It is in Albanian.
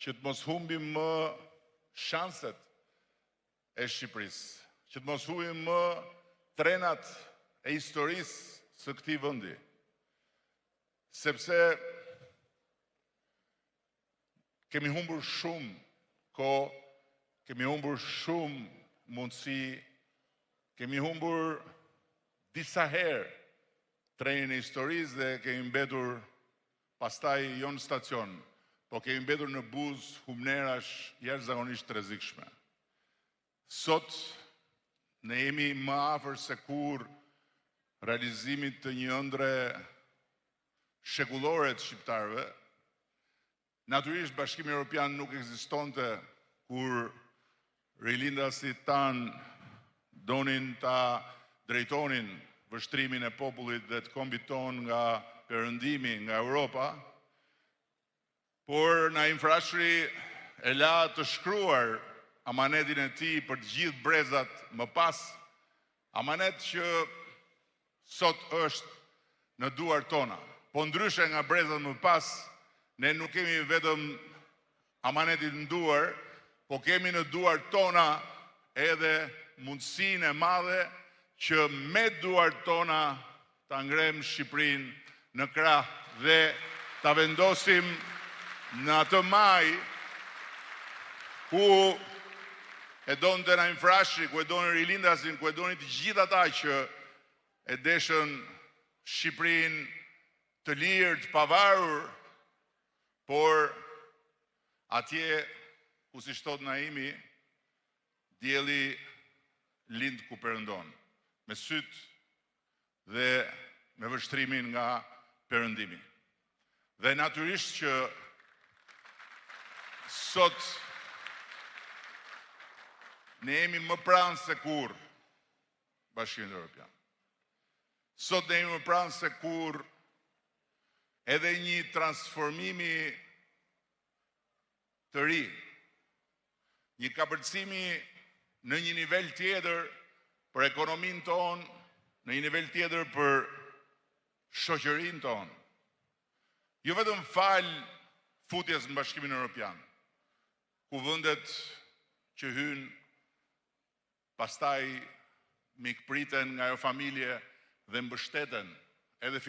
që të mos humbim më shanset e Shqipërisë, që të mos humbim më trenat e historisë së këtij vendi. Sepse kemi humbur shumë kohë, kemi humbur shumë mundësi, kemi humbur disa herë trenin e historisë dhe kemi mbetur pastaj jo në stacion, po kemi mbetur në buzë humnerash jashtëzakonisht të rrezikshme. Sot ne jemi më afër se kur realizimit të një ëndre shekullore të shqiptarëve. Natyrisht Bashkimi Evropian nuk ekzistonte kur rilindasit tanë donin ta drejtonin vështrimin e popullit dhe të kombit ton nga perëndimi, nga Europa, por na infrashri e la të shkruar amanetin e tij për të gjithë brezat më pas, amanet që sot është në duart tona. Po ndryshe nga brezat më pas, ne nuk kemi vetëm amanetin në duar, po kemi në duart tona edhe mundësinë e madhe që me duart tona ta ngrem Shqipërinë në krah dhe ta vendosim në atë maj ku e donte na infrashri, ku e donin rilindasin, ku e donin të gjithë ata që e deshën Shqipërinë të lirë, të pavarur, por atje ku si thot Naimi, dielli lind ku perëndon, me syt dhe me vështrimin nga perëndimi. Dhe natyrisht që sot ne jemi më pranë se kur Bashkimin Evropian. Sot ne jemi më pranë se kur edhe një transformimi të ri, një kapërcimi në një nivel tjetër për ekonominë tonë, në një nivel tjetër për shoqërinë tonë. Jo vetëm fal futjes në Bashkimin Evropian, ku vendet që hynë pastaj mikpriten nga ajo familje dhe mbështeten edhe